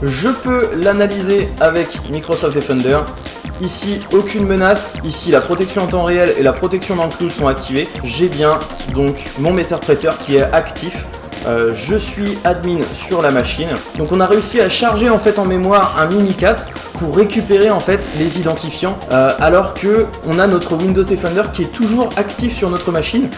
Je peux l'analyser avec Microsoft Defender. Ici, aucune menace. Ici, la protection en temps réel et la protection dans le cloud sont activées. J'ai bien donc mon MetaPrater qui est actif. Je suis admin sur la machine. Donc on a réussi à charger en fait en mémoire un Mimikat pour récupérer en fait les identifiants alors que on a notre Windows Defender qui est toujours actif sur notre machine.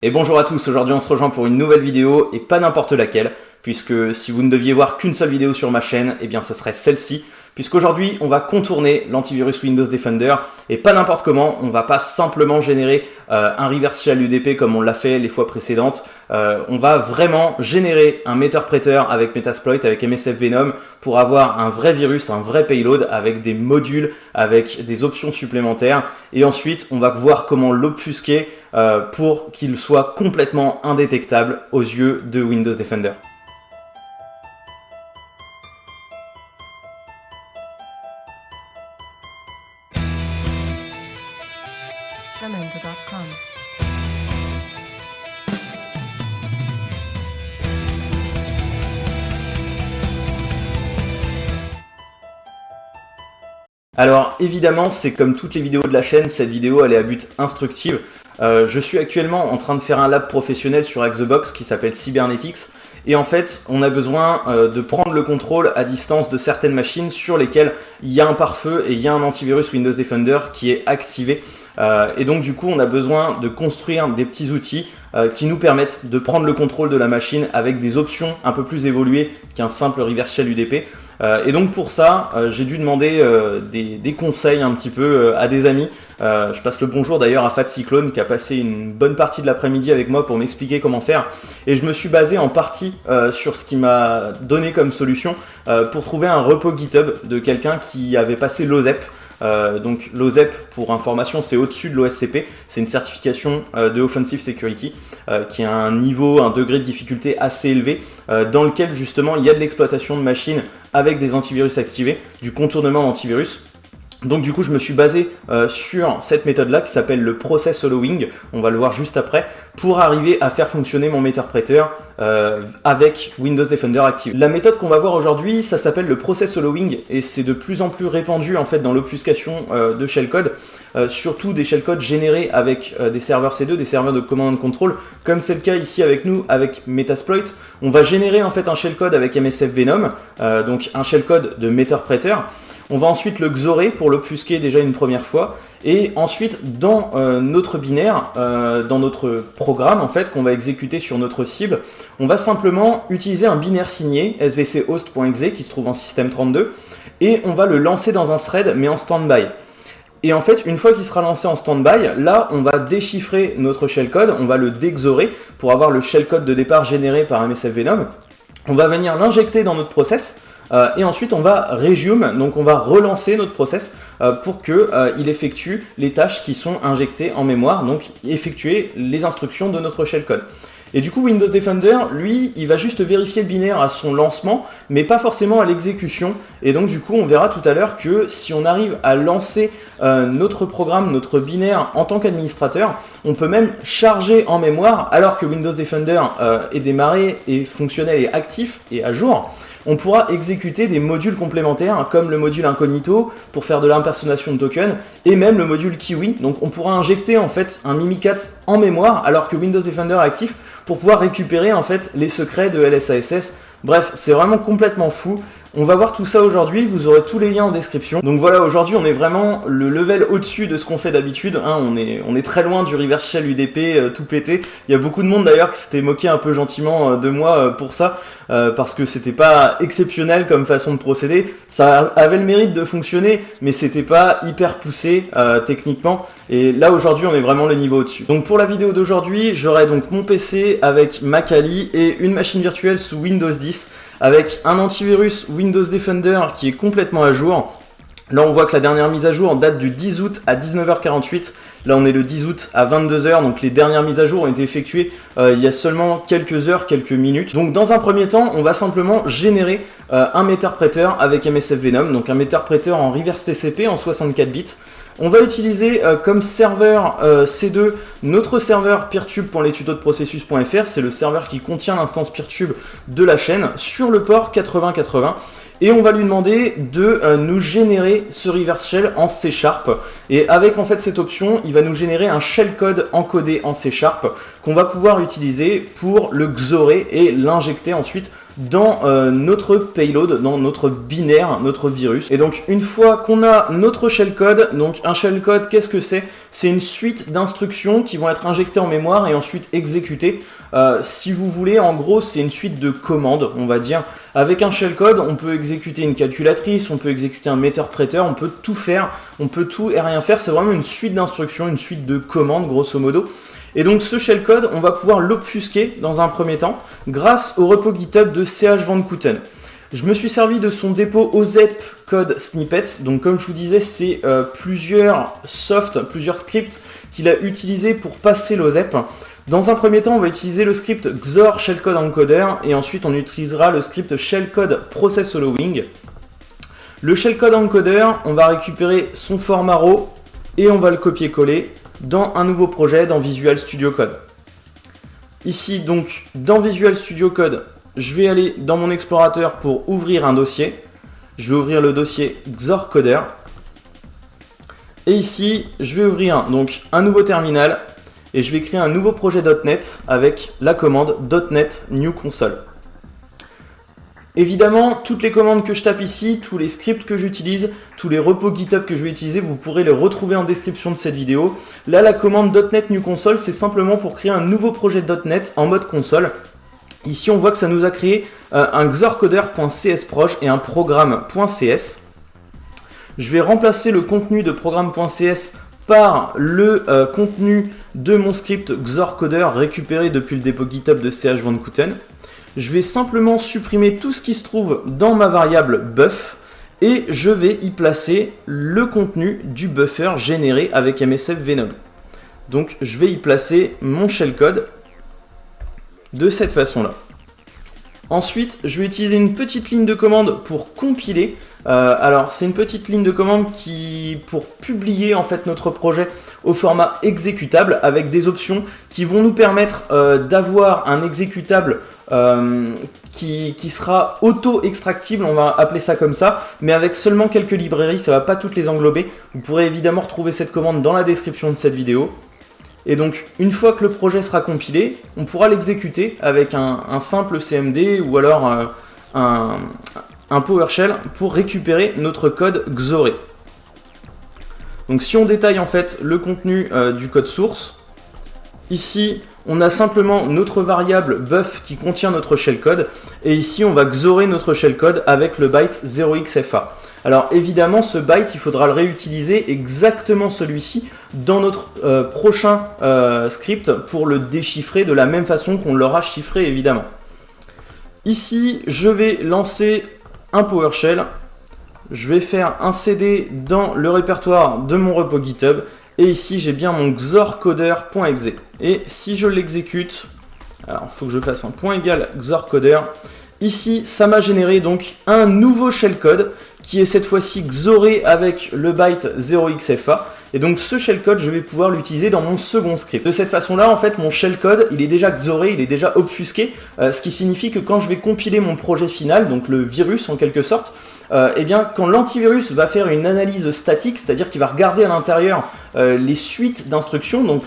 Et bonjour à tous, aujourd'hui on se rejoint pour une nouvelle vidéo et pas n'importe laquelle, puisque si vous ne deviez voir qu'une seule vidéo sur ma chaîne, eh bien ce serait celle-ci, puisqu'aujourd'hui on va contourner l'antivirus Windows Defender et pas n'importe comment. On va pas simplement générer un reverse shell UDP comme on l'a fait les fois précédentes. On va vraiment générer un MetaPrater avec Metasploit, avec MSF Venom pour avoir un vrai virus, un vrai payload avec des modules, avec des options supplémentaires, et ensuite on va voir comment l'obfusquer pour qu'il soit complètement indétectable aux yeux de Windows Defender. Jamendo.com. Alors évidemment, c'est comme toutes les vidéos de la chaîne, cette vidéo elle est à but instructif. Je suis actuellement en train de faire un lab professionnel sur Xbox qui s'appelle Cybernetics. Et en fait, on a besoin de prendre le contrôle à distance de certaines machines sur lesquelles il y a un pare-feu et il y a un antivirus Windows Defender qui est activé. Et donc du coup, on a besoin de construire des petits outils qui nous permettent de prendre le contrôle de la machine avec des options un peu plus évoluées qu'un simple reverse shell UDP. Et donc pour ça, j'ai dû demander des conseils un petit peu à des amis. Je passe le bonjour d'ailleurs à Fat Cyclone qui a passé une bonne partie de l'après-midi avec moi pour m'expliquer comment faire. Et je me suis basé en partie sur ce qu'il m'a donné comme solution pour trouver un repo GitHub de quelqu'un qui avait passé l'OSEP. Donc l'OSEP, pour information, c'est au-dessus de l'OSCP, c'est une certification de Offensive Security qui a un niveau, un degré de difficulté assez élevé dans lequel justement il y a de l'exploitation de machines avec des antivirus activés, du contournement d'antivirus. Donc du coup je me suis basé sur cette méthode là qui s'appelle le process hollowing, on va le voir juste après, pour arriver à faire fonctionner mon MetaPrater avec Windows Defender activé. La méthode qu'on va voir aujourd'hui, ça s'appelle le process hollowing et c'est de plus en plus répandu en fait dans l'obfuscation de shellcode, surtout des shellcodes générés avec des serveurs C2, des serveurs de command and control, comme c'est le cas ici avec nous avec Metasploit. On va générer en fait un shellcode avec MSF Venom, donc un shellcode de MetaPrater. On va ensuite le xorer pour l'obfusquer déjà une première fois, et ensuite dans notre binaire, dans notre programme en fait qu'on va exécuter sur notre cible, on va simplement utiliser un binaire signé svchost.exe qui se trouve en système 32, et on va le lancer dans un thread mais en standby. Et en fait, une fois qu'il sera lancé en standby, là, on va déchiffrer notre shellcode, on va le dexorer pour avoir le shellcode de départ généré par MSF Venom. On va venir l'injecter dans notre process. Et ensuite on va resume, donc on va relancer notre process pour qu'il effectue les tâches qui sont injectées en mémoire, donc effectuer les instructions de notre shellcode. Et du coup Windows Defender, lui, il va juste vérifier le binaire à son lancement, mais pas forcément à l'exécution. Et donc du coup on verra tout à l'heure que si on arrive à lancer notre programme, notre binaire en tant qu'administrateur, on peut même charger en mémoire, alors que Windows Defender est démarré, est fonctionnel et actif et à jour. On pourra exécuter des modules complémentaires comme le module incognito pour faire de l'impersonnation de tokens et même le module kiwi. Donc on pourra injecter en fait un Mimikat en mémoire alors que Windows Defender est actif pour pouvoir récupérer en fait les secrets de LSASS. Bref, c'est vraiment complètement fou. On va voir tout ça aujourd'hui, vous aurez tous les liens en description. Donc voilà, aujourd'hui on est vraiment le level au-dessus de ce qu'on fait d'habitude, hein. On est très loin du reverse shell UDP tout pété. Il y a beaucoup de monde d'ailleurs qui s'était moqué un peu gentiment de moi pour ça, parce que c'était pas exceptionnel comme façon de procéder. Ça avait le mérite de fonctionner, mais c'était pas hyper poussé techniquement. Et là aujourd'hui on est vraiment le niveau au-dessus. Donc pour la vidéo d'aujourd'hui, j'aurai donc mon PC avec ma Kali et une machine virtuelle sous Windows 10 avec un antivirus Windows Defender qui est complètement à jour. Là on voit que la dernière mise à jour date du 10 août à 19h48. Là on est le 10 août à 22h, donc les dernières mises à jour ont été effectuées il y a seulement quelques heures, quelques minutes. Donc dans un premier temps, on va simplement générer un MetaPrater avec MSF Venom, donc un MetaPrater en reverse TCP en 64 bits. On va utiliser comme serveur C2 notre serveur peertube.lestudiosdeprocessus.fr, c'est le serveur qui contient l'instance Peertube de la chaîne sur le port 8080. Et on va lui demander de nous générer ce reverse shell en C#. Et avec en fait cette option, il va nous générer un shellcode encodé en C# qu'on va pouvoir utiliser pour le XORer et l'injecter ensuite dans notre payload, dans notre binaire, notre virus. Et donc une fois qu'on a notre shellcode, donc un shellcode, qu'est-ce que c'est? C'est une suite d'instructions qui vont être injectées en mémoire et ensuite exécutées. Si vous voulez, en gros, c'est une suite de commandes, on va dire. Avec un shellcode, on peut exécuter une calculatrice, on peut exécuter un metteur-prêteur, on peut tout faire, on peut tout et rien faire. C'est vraiment une suite d'instructions, une suite de commandes, grosso modo. Et donc ce shellcode, on va pouvoir l'obfusquer dans un premier temps grâce au repo GitHub de CH Van Kooten. Je me suis servi de son dépôt OZEP Code Snippets. Donc comme je vous disais, c'est plusieurs scripts qu'il a utilisés pour passer l'OZEP. Dans un premier temps, on va utiliser le script XOR Shellcode Encoder et ensuite on utilisera le script Shellcode Process Allowing. Le Shellcode Encoder, on va récupérer son format RAW et on va le copier-coller dans un nouveau projet dans Visual Studio Code. Ici donc dans Visual Studio Code, je vais aller dans mon explorateur pour ouvrir un dossier. Je vais ouvrir le dossier XOR Coder. Et ici, je vais ouvrir donc un nouveau terminal et je vais créer un nouveau projet .NET avec la commande .NET New Console. Évidemment, toutes les commandes que je tape ici, tous les scripts que j'utilise, tous les repos GitHub que je vais utiliser, vous pourrez les retrouver en description de cette vidéo. Là, la commande .NET New Console, c'est simplement pour créer un nouveau projet .NET en mode console. Ici, on voit que ça nous a créé un xorcoder.csproj et un programme.cs. Je vais remplacer le contenu de programme.cs par le contenu de mon script xorcoder récupéré depuis le dépôt GitHub de CH Van Kooten. Je vais simplement supprimer tout ce qui se trouve dans ma variable buff et je vais y placer le contenu du buffer généré avec MSF Venom. Donc je vais y placer mon shellcode de cette façon-là. Ensuite, je vais utiliser une petite ligne de commande pour compiler. Alors, c'est une petite ligne de commande pour publier en fait notre projet au format exécutable avec des options qui vont nous permettre d'avoir un exécutable qui sera auto-extractible, on va appeler ça comme ça, mais avec seulement quelques librairies, ça ne va pas toutes les englober. Vous pourrez évidemment retrouver cette commande dans la description de cette vidéo. Et donc, une fois que le projet sera compilé, on pourra l'exécuter avec un simple CMD ou alors un PowerShell pour récupérer notre code XORé. Donc, si on détaille en fait le contenu du code source, ici, on a simplement notre variable buff qui contient notre shellcode. Et ici, on va XORer notre shellcode avec le byte 0xFA. Alors évidemment, ce byte, il faudra le réutiliser, exactement celui-ci, dans notre prochain script pour le déchiffrer de la même façon qu'on l'aura chiffré, évidemment. Ici, je vais lancer un PowerShell. Je vais faire un CD dans le répertoire de mon repo GitHub. Et ici, j'ai bien mon xorcoder.exe. Et si je l'exécute, alors il faut que je fasse un point égal xorcoder. Ici, ça m'a généré donc un nouveau shellcode qui est cette fois-ci XORé avec le byte 0xFA. Et donc ce shellcode, je vais pouvoir l'utiliser dans mon second script. De cette façon-là, en fait, mon shellcode, il est déjà XORé, il est déjà obfusqué, ce qui signifie que quand je vais compiler mon projet final, donc le virus en quelque sorte, eh bien, quand l'antivirus va faire une analyse statique, c'est-à-dire qu'il va regarder à l'intérieur les suites d'instructions, donc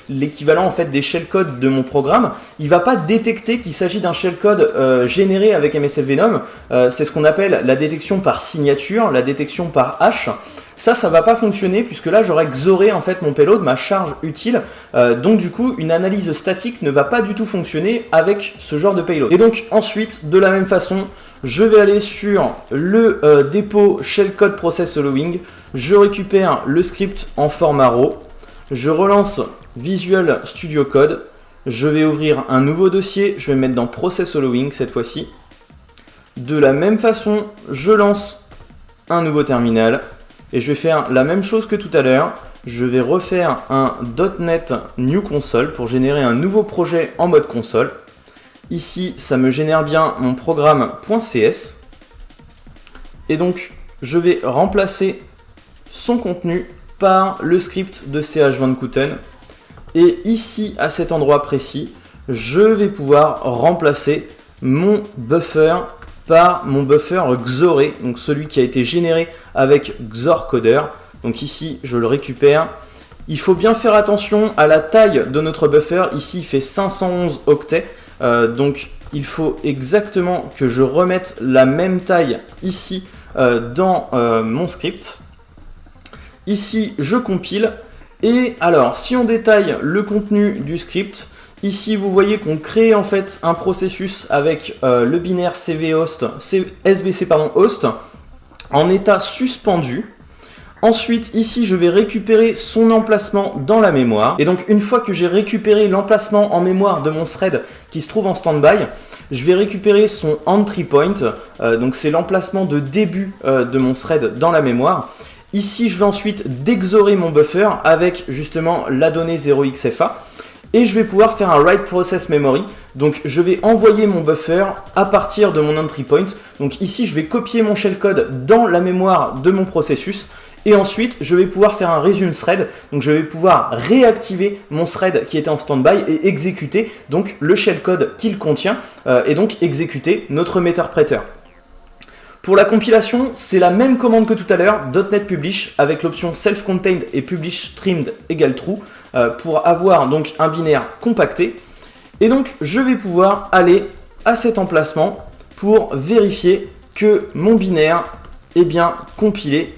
l'équivalent en fait des shellcodes de mon programme, il va pas détecter qu'il s'agit d'un shellcode généré avec MSF Venom. C'est ce qu'on appelle la détection par signature, la détection par hash. Ça va pas fonctionner puisque là j'aurais XORé en fait mon payload, ma charge utile. Donc du coup, une analyse statique ne va pas du tout fonctionner avec ce genre de payload. Et donc ensuite, de la même façon, je vais aller sur le dépôt shellcode process allowing. Je récupère le script en format RAW. Je relance Visual Studio Code. Je vais ouvrir un nouveau dossier. Je vais me mettre dans process allowing cette fois-ci. De la même façon, je lance un nouveau terminal. Et je vais faire la même chose que tout à l'heure. Je vais refaire un .NET New Console pour générer un nouveau projet en mode console. Ici, ça me génère bien mon programme.cs. Et donc, je vais remplacer son contenu par le script de CH Van Kooten. Et ici, à cet endroit précis, je vais pouvoir remplacer mon buffer par mon buffer Xoré, donc celui qui a été généré avec Xorcoder. Donc ici, je le récupère. Il faut bien faire attention à la taille de notre buffer. Ici, il fait 511 octets. Donc, il faut exactement que je remette la même taille ici dans mon script. Ici, je compile. Et alors, si on détaille le contenu du script, ici, vous voyez qu'on crée en fait un processus avec le binaire SVC host en état suspendu. Ensuite, ici, je vais récupérer son emplacement dans la mémoire. Et donc, une fois que j'ai récupéré l'emplacement en mémoire de mon thread qui se trouve en standby, je vais récupérer son entry point. Donc, c'est l'emplacement de début de mon thread dans la mémoire. Ici, je vais ensuite dexorer mon buffer avec justement la donnée 0xFA. Et je vais pouvoir faire un write process memory. Donc, je vais envoyer mon buffer à partir de mon entry point. Donc, ici, je vais copier mon shellcode dans la mémoire de mon processus. Et ensuite, je vais pouvoir faire un resume thread. Donc, je vais pouvoir réactiver mon thread qui était en standby et exécuter donc le shellcode qu'il contient et donc exécuter notre meterpreter. Pour la compilation, c'est la même commande que tout à l'heure, .NET Publish avec l'option self-contained et publish trimmed égale true pour avoir donc un binaire compacté. Et donc, je vais pouvoir aller à cet emplacement pour vérifier que mon binaire est bien compilé.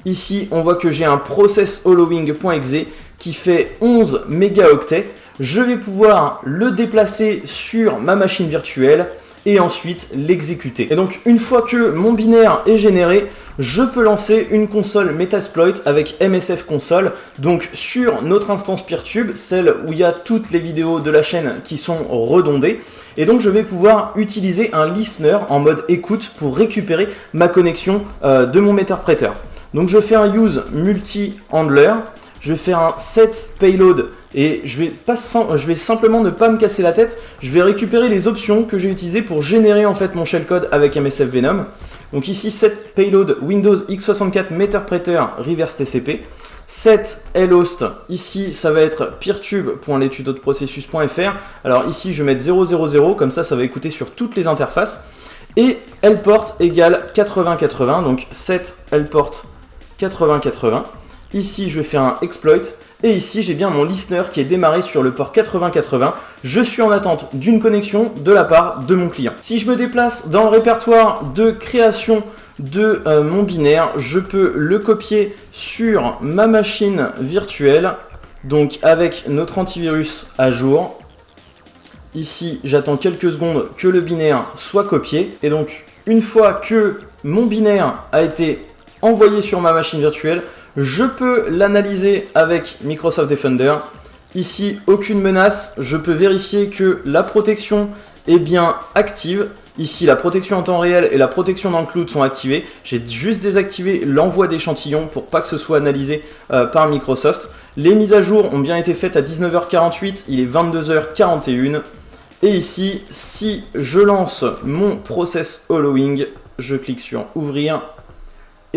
Ici, on voit que j'ai un process_hollowing.exe qui fait 11 mégaoctets. Je vais pouvoir le déplacer sur ma machine virtuelle et ensuite l'exécuter. Et donc, une fois que mon binaire est généré, je peux lancer une console Metasploit avec MSF Console, donc sur notre instance Peertube, celle où il y a toutes les vidéos de la chaîne qui sont redondées. Et donc, je vais pouvoir utiliser un listener en mode écoute pour récupérer ma connexion de mon meterpreter. Donc, je fais un use multi-handler. Je vais faire un set payload et je vais simplement ne pas me casser la tête. Je vais récupérer les options que j'ai utilisées pour générer en fait mon shellcode avec MSF Venom. Donc ici, set payload Windows x64 meterpreter reverse TCP. Set lhost, ici ça va être peertube.lestudodeprocessus.fr. Alors ici je vais mettre 000, comme ça va écouter sur toutes les interfaces. Et lport égale 8080, donc set lport 8080. Ici, je vais faire un exploit et ici, j'ai bien mon listener qui est démarré sur le port 8080. Je suis en attente d'une connexion de la part de mon client. Si je me déplace dans le répertoire de création de mon binaire, je peux le copier sur ma machine virtuelle, donc avec notre antivirus à jour. Ici, j'attends quelques secondes que le binaire soit copié. Et donc, une fois que mon binaire a été envoyé sur ma machine virtuelle, je peux l'analyser avec Microsoft Defender. Ici, aucune menace. Je peux vérifier que la protection est bien active. Ici, la protection en temps réel et la protection dans le cloud sont activées. J'ai juste désactivé l'envoi d'échantillons pour pas que ce soit analysé par Microsoft. Les mises à jour ont bien été faites à 19h48. Il est 22h41. Et ici, si je lance mon process hollowing, je clique sur ouvrir.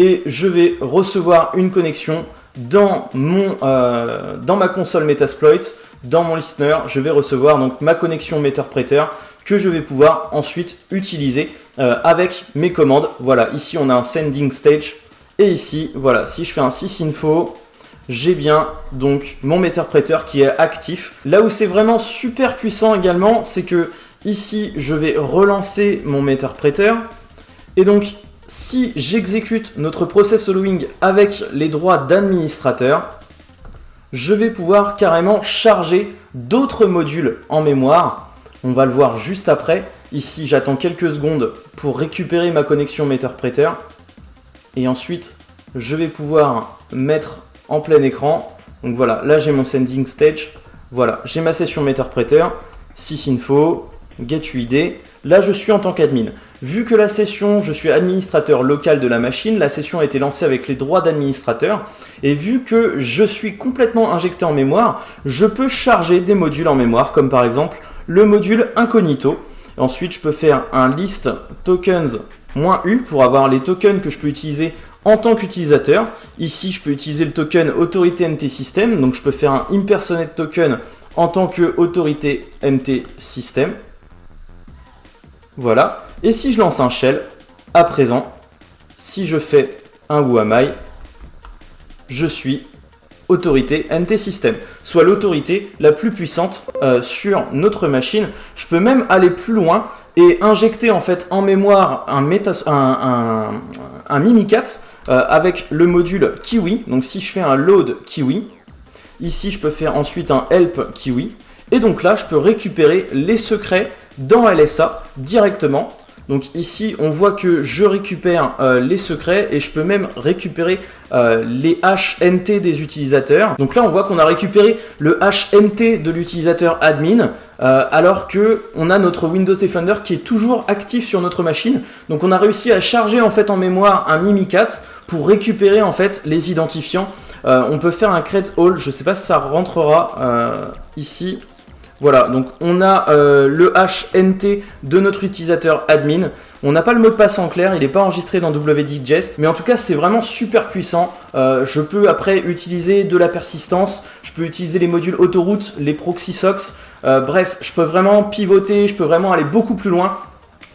Et je vais recevoir une connexion dans ma console Metasploit, dans mon listener. Je vais recevoir donc ma connexion meterpreter que je vais pouvoir ensuite utiliser avec mes commandes. Voilà, ici on a un sending stage. Et ici, voilà, si je fais un sysinfo, j'ai bien donc mon meterpreter qui est actif. Là où c'est vraiment super puissant également, c'est que ici je vais relancer mon meterpreter. Et donc, si j'exécute notre process hollowing avec les droits d'administrateur, je vais pouvoir carrément charger d'autres modules en mémoire. On va le voir juste après. Ici, j'attends quelques secondes pour récupérer ma connexion meterpreter. Et ensuite, je vais pouvoir mettre en plein écran. Donc voilà, là j'ai mon sending stage. Voilà, j'ai ma session meterpreter, sysinfo, getUID. Là, je suis en tant qu'admin. Vu que la session, je suis administrateur local de la machine, la session a été lancée avec les droits d'administrateur. Et vu que je suis complètement injecté en mémoire, je peux charger des modules en mémoire, comme par exemple le module incognito. Ensuite, je peux faire un list tokens -u pour avoir les tokens que je peux utiliser en tant qu'utilisateur. Ici, je peux utiliser le token autorité MT System, donc je peux faire un impersonate token en tant que autorité MT System. Voilà. Et si je lance un shell, à présent, si je fais un who am I, je suis autorité NT System, soit l'autorité la plus puissante sur notre machine. Je peux même aller plus loin et injecter en fait en mémoire un Mimikatz avec le module Kiwi. Donc si je fais un load Kiwi, ici je peux faire ensuite un help Kiwi. Et donc là, je peux récupérer les secrets dans LSA directement. Donc ici, on voit que je récupère les secrets et je peux même récupérer les HNT des utilisateurs. Donc là, on voit qu'on a récupéré le HNT de l'utilisateur admin alors que on a notre Windows Defender qui est toujours actif sur notre machine. Donc on a réussi à charger en fait en mémoire un Mimikatz pour récupérer en fait les identifiants. On peut faire un create all, je ne sais pas si ça rentrera ici. Voilà, donc on a le HNT de notre utilisateur admin. On n'a pas le mot de passe en clair, il n'est pas enregistré dans wdigest, mais en tout cas c'est vraiment super puissant. Je peux après utiliser de la persistance, je peux utiliser les modules autoroute, les proxy socks. Bref, je peux vraiment pivoter, je peux vraiment aller beaucoup plus loin.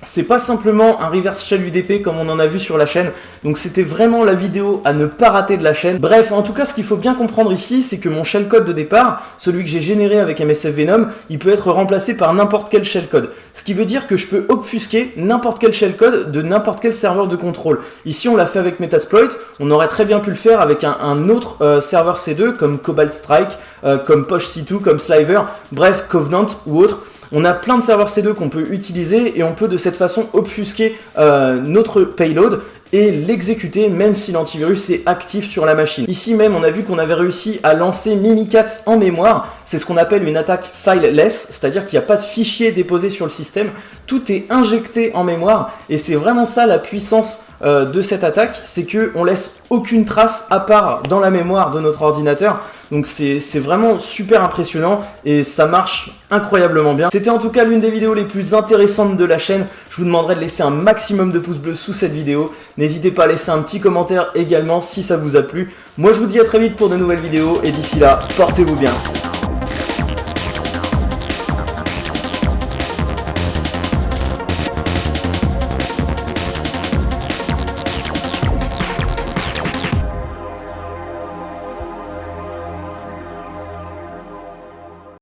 C'est pas simplement un reverse shell UDP comme on en a vu sur la chaîne, donc c'était vraiment la vidéo à ne pas rater de la chaîne. Bref, en tout cas ce qu'il faut bien comprendre ici, c'est que mon shellcode de départ, celui que j'ai généré avec MSF Venom, il peut être remplacé par n'importe quel shellcode. Ce qui veut dire que je peux obfusquer n'importe quel shellcode de n'importe quel serveur de contrôle. Ici on l'a fait avec Metasploit, on aurait très bien pu le faire avec un autre serveur C2 comme Cobalt Strike, comme Posh C2, comme Sliver, bref Covenant ou autre. On a plein de serveurs C2 qu'on peut utiliser et on peut de cette façon obfusquer notre payload et l'exécuter même si l'antivirus est actif sur la machine. Ici même, on a vu qu'on avait réussi à lancer Mimikatz en mémoire. C'est ce qu'on appelle une attaque fileless, c'est-à-dire qu'il n'y a pas de fichier déposé sur le système. Tout est injecté en mémoire et c'est vraiment ça la puissance de cette attaque, c'est qu'on laisse aucune trace à part dans la mémoire de notre ordinateur. Donc c'est vraiment super impressionnant et ça marche incroyablement bien. C'était en tout cas l'une des vidéos les plus intéressantes de la chaîne. Je vous demanderai de laisser un maximum de pouces bleus sous cette vidéo. N'hésitez pas à laisser un petit commentaire également si ça vous a plu. Moi je vous dis à très vite pour de nouvelles vidéos et d'ici là, portez-vous bien.